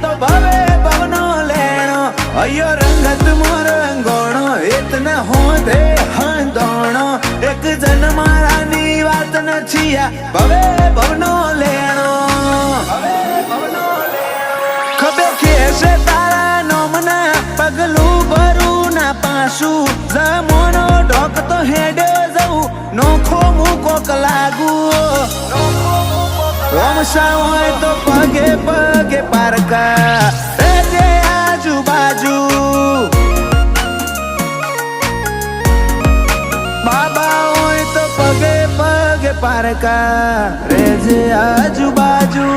तो भवे भवनो लेनो अयो रंगत मोर रंगोणो इतना हो दे हंदोणो एक जन मारा नी वात न छिया भवे भवनो लेनो खबे खेसे तारा नोमना पगलू भरू ना पासू जमोनो ढोक तो हेडे जाऊ नोखो मुको कलागू रोमसा होय तो पगे पगे पारका रेजे आजू बाजू बाबा होय तो पगे पगे पारका रेजे आजू बाजू